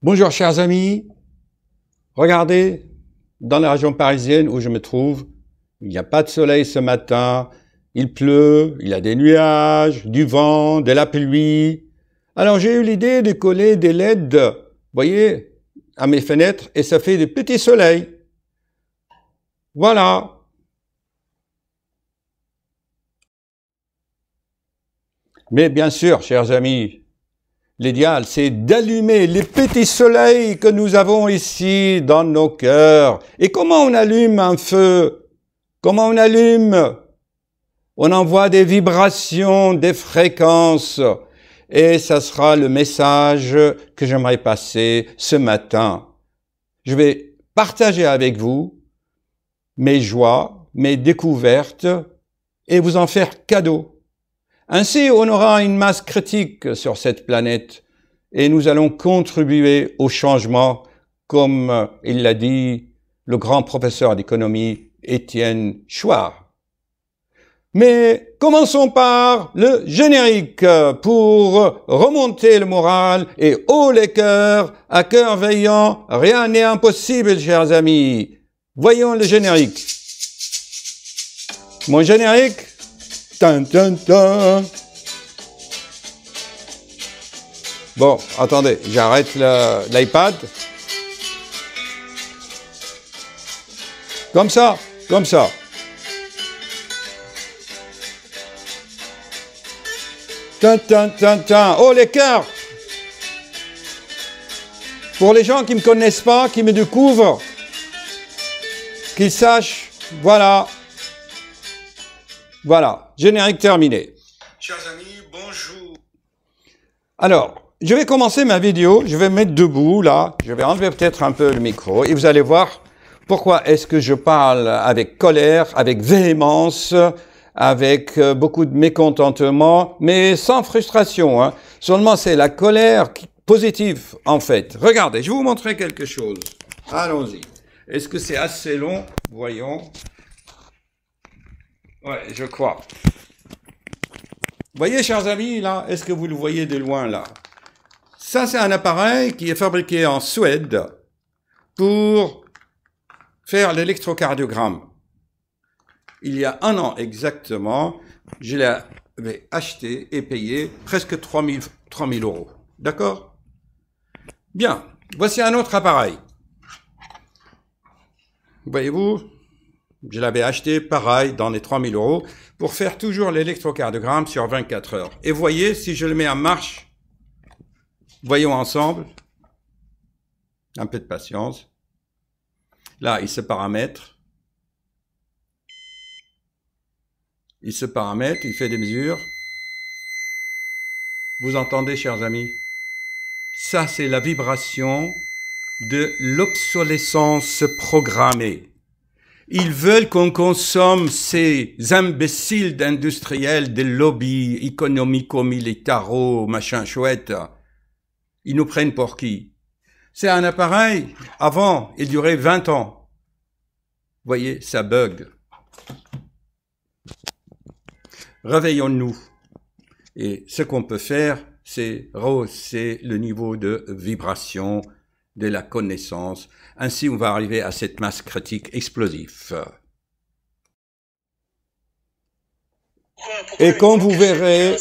Bonjour chers amis, regardez, dans la région parisienne où je me trouve, il n'y a pas de soleil ce matin, il pleut, il y a des nuages, du vent, de la pluie. Alors j'ai eu l'idée de coller des LED, vous voyez, à mes fenêtres et ça fait des petits soleils. Voilà. Mais bien sûr, chers amis, l'idéal, c'est d'allumer les petits soleils que nous avons ici dans nos cœurs. Et comment on allume un feu? Comment on allume? On envoie des vibrations, des fréquences. Et ça sera le message que j'aimerais passer ce matin. Je vais partager avec vous mes joies, mes découvertes et vous en faire cadeau. Ainsi, on aura une masse critique sur cette planète et nous allons contribuer au changement, comme il l'a dit le grand professeur d'économie Étienne Chouard. Mais commençons par le générique pour remonter le moral et haut les cœurs, à cœur veillant, rien n'est impossible, chers amis. Voyons le générique. Mon générique. Tin, tin, tin. Bon, attendez, j'arrête l'iPad. Comme ça, comme ça. Tin, tin, tin, tin. Oh, les cœurs! Pour les gens qui ne me connaissent pas, qui me découvrent, qu'ils sachent, voilà. Voilà, générique terminé. Chers amis, bonjour. Alors, je vais commencer ma vidéo, je vais me mettre debout là, je vais enlever peut-être un peu le micro et vous allez voir pourquoi est-ce que je parle avec colère, avec véhémence, avec beaucoup de mécontentement, mais sans frustration. Hein. Seulement c'est la colère positive en fait. Regardez, je vais vous montrer quelque chose. Allons-y. Est-ce que c'est assez long? Voyons. Ouais, je crois. Vous voyez, chers amis, là, est-ce que vous le voyez de loin, là? Ça, c'est un appareil qui est fabriqué en Suède pour faire l'électrocardiogramme. Il y a 1 an exactement, je l'avais acheté et payé presque 3 000 euros. D'accord? Bien, voici un autre appareil. Voyez-vous? Je l'avais acheté, pareil, dans les 3 000 euros, pour faire toujours l'électrocardiogramme sur 24 heures. Et voyez, si je le mets en marche, voyons ensemble, un peu de patience. Là, il se paramètre. Il se paramètre, il fait des mesures. Vous entendez, chers amis? Ça, c'est la vibration de l'obsolescence programmée. Ils veulent qu'on consomme ces imbéciles d'industriels, des lobbies économico-militaro, machin chouette. Ils nous prennent pour qui? C'est un appareil, avant, il durait 20 ans. Vous voyez, ça bug. Réveillons-nous. Et ce qu'on peut faire, c'est rehausser le niveau de vibration de la connaissance. Ainsi, on va arriver à cette masse critique explosive. Et comme vous verrez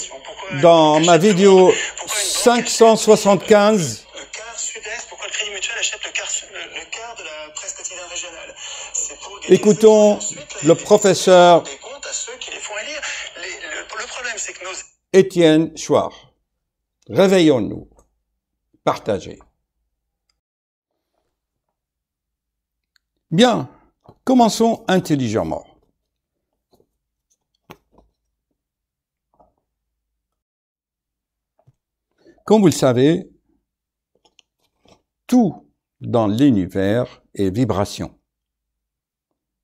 dans ma vidéo 575, le quart sud-est, pourquoi le Crédit Mutuel achète le quart de la presse quotidienne régionale? écoutons le professeur des comptes à ceux qui les font élire. Le problème, c'est que nos... Étienne Chouard. Réveillons-nous. Partagez. Bien, commençons intelligemment. Comme vous le savez, tout dans l'univers est vibration.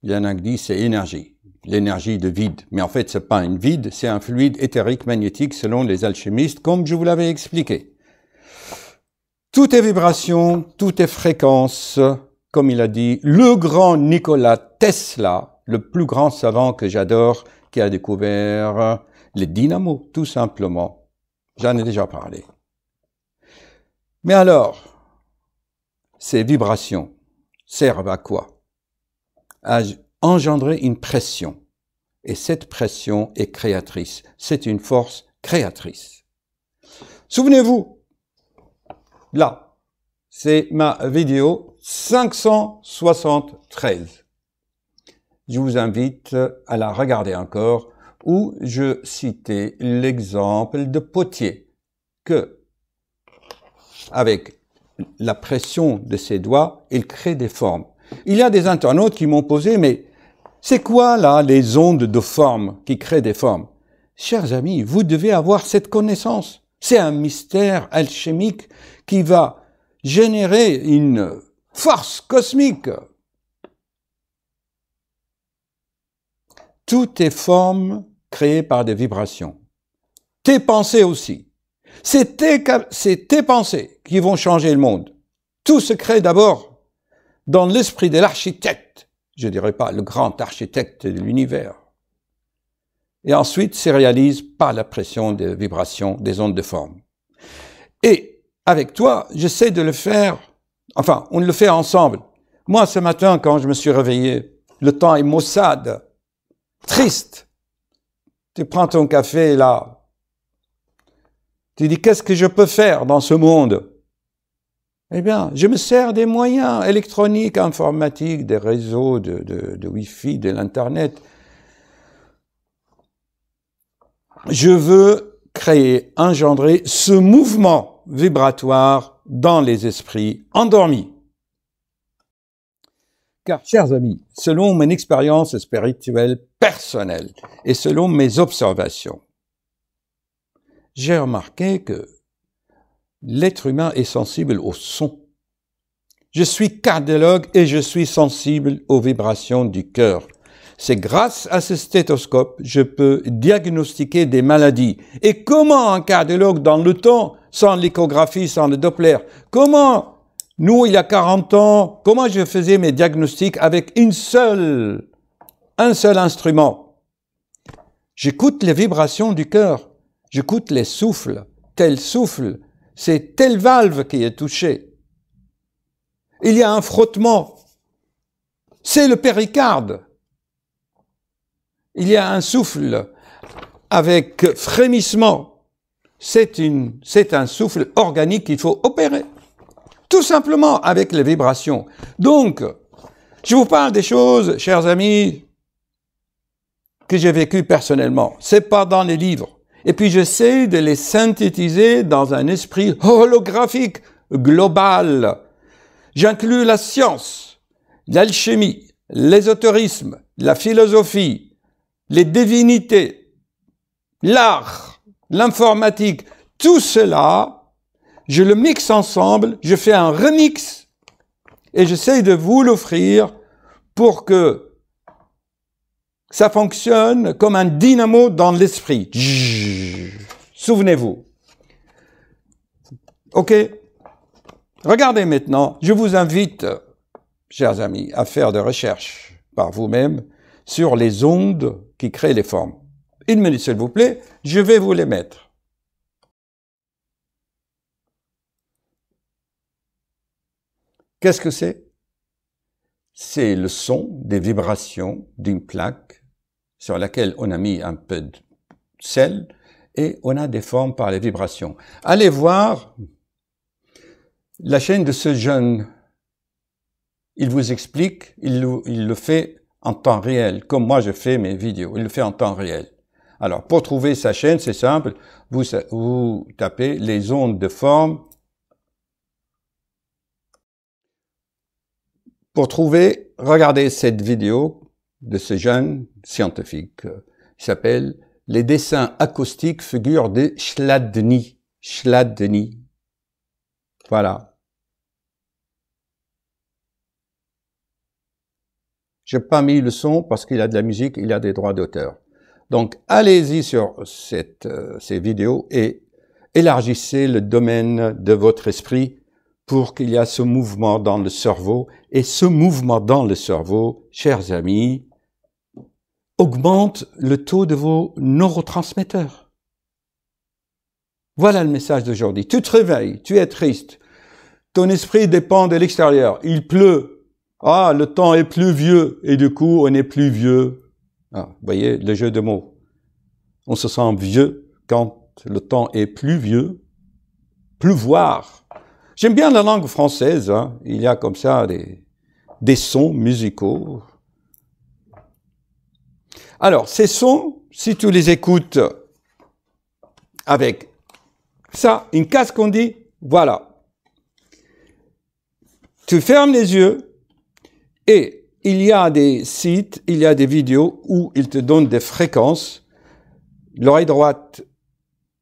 Il y en a qui disent c'est énergie, l'énergie de vide. Mais en fait, c'est pas un vide, c'est un fluide éthérique magnétique selon les alchimistes, comme je vous l'avais expliqué. Tout est vibration, tout est fréquence. Comme il a dit, le grand Nikola Tesla, le plus grand savant que j'adore, qui a découvert les dynamos, tout simplement. J'en ai déjà parlé. Mais alors, ces vibrations servent à quoi? À engendrer une pression. Et cette pression est créatrice. C'est une force créatrice. Souvenez-vous, là, c'est ma vidéo 573. Je vous invite à la regarder encore, où je citais l'exemple de Potier, que, avec la pression de ses doigts, il crée des formes. Il y a des internautes qui m'ont posé, mais c'est quoi là les ondes de forme qui créent des formes? Chers amis, vous devez avoir cette connaissance. C'est un mystère alchimique qui va générer une force cosmique. Tout est forme créée par des vibrations. Tes pensées aussi. C'est tes pensées qui vont changer le monde. Tout se crée d'abord dans l'esprit de l'architecte. Je dirais pas le grand architecte de l'univers. Et ensuite se réalise par la pression des vibrations, des ondes de forme. Et avec toi, j'essaie de le faire, enfin, on le fait ensemble. Moi, ce matin, quand je me suis réveillé, le temps est maussade, triste. Tu prends ton café là, tu dis, qu'est-ce que je peux faire dans ce monde? Eh bien, je me sers des moyens électroniques, informatiques, des réseaux, de Wi-Fi, de l'Internet. Je veux créer, engendrer ce mouvement vibratoire dans les esprits endormis. Car, chers amis, selon mon expérience spirituelle personnelle et selon mes observations, j'ai remarqué que l'être humain est sensible au son. Je suis cardiologue et je suis sensible aux vibrations du cœur. C'est grâce à ce stéthoscope, je peux diagnostiquer des maladies. Et comment un cardiologue dans le temps, sans l'échographie, sans le Doppler, comment, nous, il y a 40 ans, comment je faisais mes diagnostics avec un seul instrument? J'écoute les vibrations du cœur, j'écoute les souffles, tel souffle, c'est telle valve qui est touchée. Il y a un frottement, c'est le péricarde. Il y a un souffle avec frémissement. C'est un souffle organique qu'il faut opérer. Tout simplement avec les vibrations. Donc, je vous parle des choses, chers amis, que j'ai vécues personnellement. C'est pas dans les livres. Et puis j'essaie de les synthétiser dans un esprit holographique, global. J'inclus la science, l'alchimie, l'ésotérisme, la philosophie, les divinités, l'art, l'informatique, tout cela, je le mixe ensemble, je fais un remix et j'essaie de vous l'offrir pour que ça fonctionne comme un dynamo dans l'esprit. Souvenez-vous. OK? Regardez maintenant, je vous invite, chers amis, à faire des recherches par vous-même sur les ondes qui créent les formes. Une minute, s'il vous plaît, je vais vous les mettre. Qu'est-ce que c'est? C'est le son des vibrations d'une plaque sur laquelle on a mis un peu de sel et on a des formes par les vibrations. Allez voir la chaîne de ce jeune. Il vous explique, il le fait en temps réel, comme moi je fais mes vidéos, il le fait en temps réel. Alors, pour trouver sa chaîne, c'est simple, vous tapez les ondes de forme. Pour trouver, regardez cette vidéo de ce jeune scientifique. Il s'appelle « Les dessins acoustiques figures de Chladni ». Chladni. Voilà. Je n'ai pas mis le son parce qu'il y a de la musique, il y a des droits d'auteur. Donc, allez-y sur ces vidéos et élargissez le domaine de votre esprit pour qu'il y ait ce mouvement dans le cerveau. Et ce mouvement dans le cerveau, chers amis, augmente le taux de vos neurotransmetteurs. Voilà le message d'aujourd'hui. Tu te réveilles, tu es triste, ton esprit dépend de l'extérieur. Il pleut. Ah, le temps est pluvieux. Et du coup, on est plus vieux. Ah, vous voyez le jeu de mots. On se sent vieux quand le temps est pluvieux. Pleuvoir. J'aime bien la langue française. Hein. Il y a comme ça des sons musicaux. Alors, ces sons, si tu les écoutes avec ça, une casque qu'on dit, voilà. Tu fermes les yeux et il y a des sites, il y a des vidéos où ils te donnent des fréquences. L'oreille droite,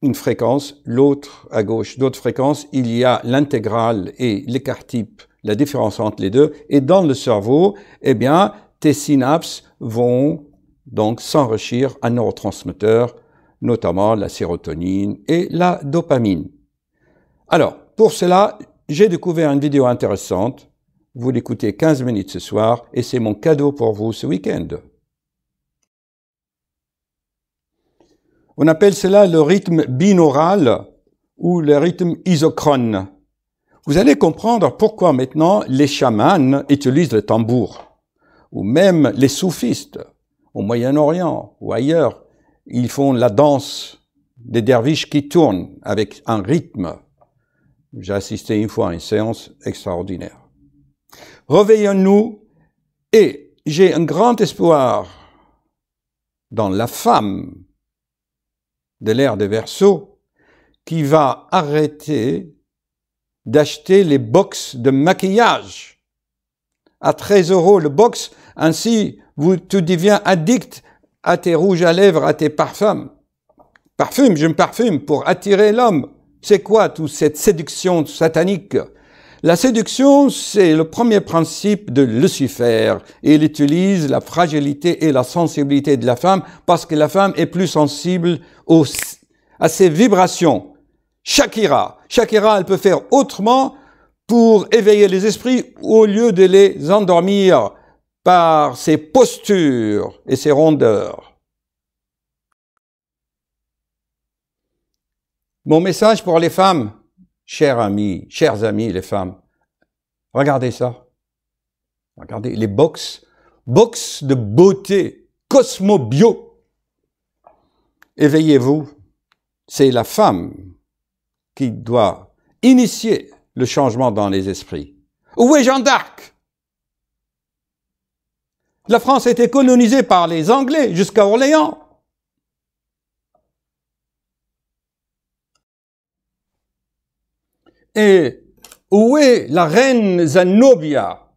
une fréquence, l'autre à gauche, d'autres fréquences. Il y a l'intégrale et l'écart type, la différence entre les deux. Et dans le cerveau, eh bien, tes synapses vont donc s'enrichir en neurotransmetteurs, notamment la sérotonine et la dopamine. Alors, pour cela, j'ai découvert une vidéo intéressante. Vous l'écoutez 15 minutes ce soir et c'est mon cadeau pour vous ce week-end. On appelle cela le rythme binaural ou le rythme isochrone. Vous allez comprendre pourquoi maintenant les chamans utilisent le tambour, ou même les soufistes au Moyen-Orient ou ailleurs. Ils font la danse des derviches qui tournent avec un rythme. J'ai assisté une fois à une séance extraordinaire. Réveillons-nous et j'ai un grand espoir dans la femme de l'ère des Verseaux qui va arrêter d'acheter les box de maquillage à 13 € le box. Ainsi, tu deviens addict à tes rouges à lèvres, à tes parfums. Je me parfume pour attirer l'homme. C'est quoi toute cette séduction satanique? La séduction, c'est le premier principe de Lucifer. Et il utilise la fragilité et la sensibilité de la femme parce que la femme est plus sensible à ses vibrations. Shakira, elle peut faire autrement pour éveiller les esprits au lieu de les endormir par ses postures et ses rondeurs. Mon message pour les femmes, chers amis les femmes, regardez ça. Regardez les box de beauté, Cosmo Bio. Éveillez-vous, c'est la femme qui doit initier le changement dans les esprits. Où est Jeanne d'Arc? La France a été colonisée par les Anglais jusqu'à Orléans. Et où est la reine Zenobia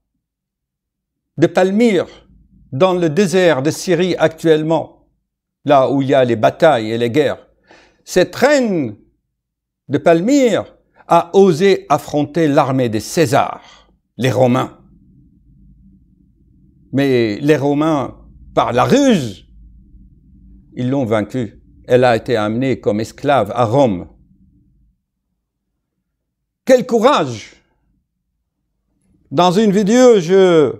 de Palmyre, dans le désert de Syrie actuellement, là où il y a les batailles et les guerres? Cette reine de Palmyre a osé affronter l'armée des Césars, les Romains. Mais les Romains, par la ruse, ils l'ont vaincue. Elle a été amenée comme esclave à Rome. Quel courage! Dans une vidéo, je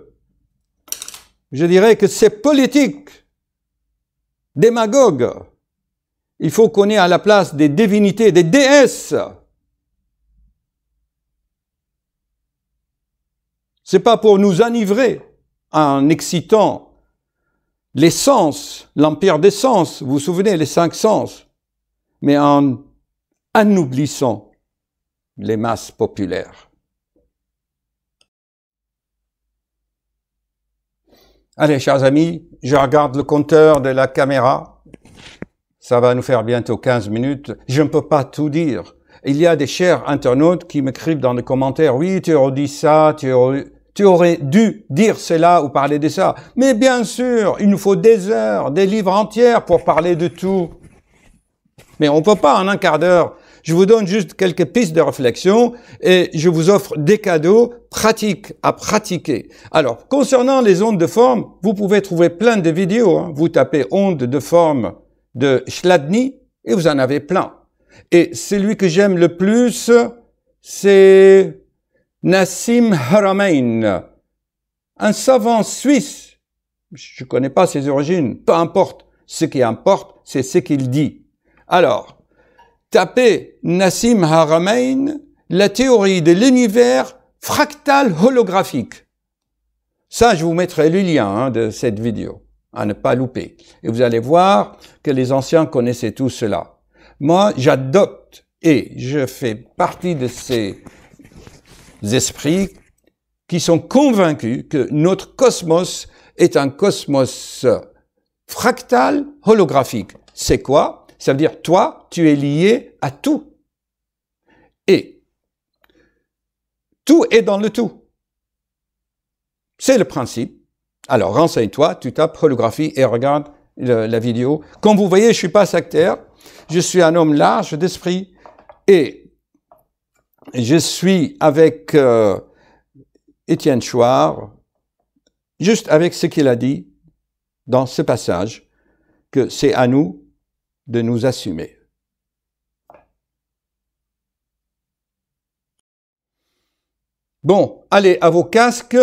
dirais que c'est politique, démagogue. Il faut qu'on ait à la place des divinités, des déesses. C'est pas pour nous enivrer en excitant les sens, l'empire des sens, vous vous souvenez, les 5 sens, mais en anoublissant les masses populaires. Allez, chers amis, je regarde le compteur de la caméra. Ça va nous faire bientôt 15 minutes. Je ne peux pas tout dire. Il y a des chers internautes qui m'écrivent dans les commentaires, oui, tu aurais dit ça, tu aurais dû dire cela ou parler de ça. Mais bien sûr, il nous faut des heures, des livres entiers pour parler de tout. Mais on ne peut pas en un quart d'heure. Je vous donne juste quelques pistes de réflexion et je vous offre des cadeaux pratiques à pratiquer. Alors, concernant les ondes de forme, vous pouvez trouver plein de vidéos. Hein. Vous tapez ondes de forme de Chladni et vous en avez plein. Et celui que j'aime le plus, c'est Nassim Haramein, un savant suisse. Je ne connais pas ses origines, peu importe. Ce qui importe, c'est ce qu'il dit. Alors, tapez Nassim Haramein, la théorie de l'univers fractal holographique. Ça, je vous mettrai le lien de cette vidéo, à ne pas louper. Et vous allez voir que les anciens connaissaient tout cela. Moi, j'adopte et je fais partie de ces esprits qui sont convaincus que notre cosmos est un cosmos fractal holographique. C'est quoi? Ça veut dire, toi, tu es lié à tout. Et tout est dans le tout. C'est le principe. Alors, renseigne-toi, tu tapes holographie et regarde la vidéo. Comme vous voyez, je suis pas sectaire. Je suis un homme large d'esprit. Et je suis avec Étienne Chouard, juste avec ce qu'il a dit dans ce passage, que c'est à nous de nous assumer. Bon, allez à vos casques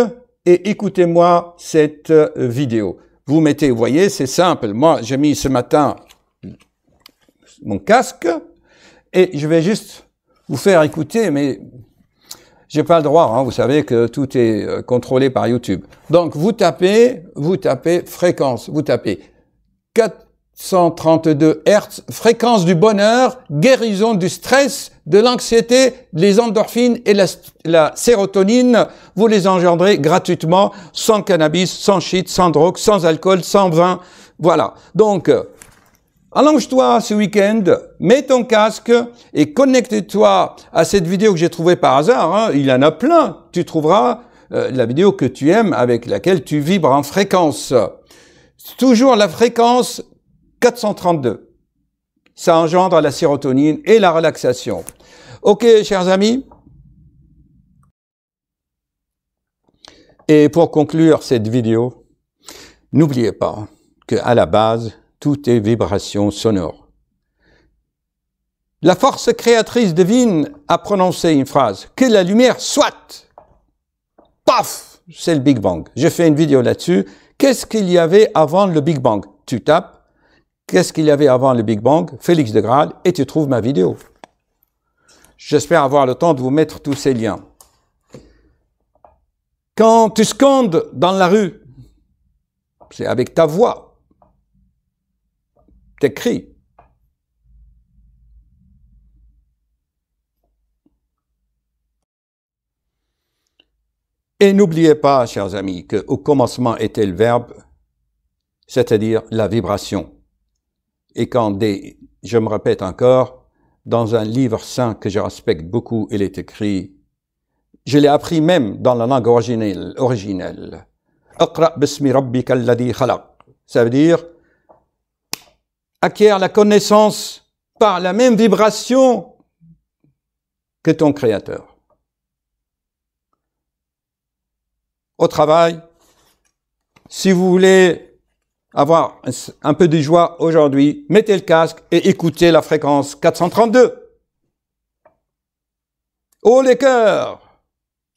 et écoutez-moi cette vidéo. Vous mettez, vous voyez, c'est simple. Moi, j'ai mis ce matin mon casque et je vais juste vous faire écouter, mais j'ai pas le droit, hein, vous savez que tout est contrôlé par YouTube. Donc, vous tapez fréquence, vous tapez 432 Hz, fréquence du bonheur, guérison du stress, de l'anxiété, les endorphines et la sérotonine, vous les engendrez gratuitement, sans cannabis, sans shit, sans drogue, sans alcool, sans vin. Voilà. Donc, allonge-toi ce week-end, mets ton casque et connecte-toi à cette vidéo que j'ai trouvée par hasard. Hein. Il y en a plein. Tu trouveras la vidéo que tu aimes avec laquelle tu vibres en fréquence. Toujours la fréquence 432. Ça engendre la sérotonine et la relaxation. Ok, chers amis. Et pour conclure cette vidéo, n'oubliez pas qu'à la base, tout est vibration sonore. La force créatrice divine a prononcé une phrase. Que la lumière soit. Paf! C'est le Big Bang. J'ai fait une vidéo là-dessus. Qu'est-ce qu'il y avait avant le Big Bang? Tu tapes. Qu'est-ce qu'il y avait avant le Big Bang? Félix de Graal, et tu trouves ma vidéo. J'espère avoir le temps de vous mettre tous ces liens. Quand tu scandes dans la rue, c'est avec ta voix. T'écris. Et n'oubliez pas, chers amis, qu'au commencement était le verbe, c'est-à-dire la vibration. Et quand je me répète encore, dans un livre saint que je respecte beaucoup, il est écrit, je l'ai appris même dans la langue originelle. Iqra bismi rabbika alladhi khalaq. Ça veut dire, acquiert la connaissance par la même vibration que ton créateur. Au travail, si vous voulez avoir un peu de joie aujourd'hui, mettez le casque et écoutez la fréquence 432. Oh les cœurs!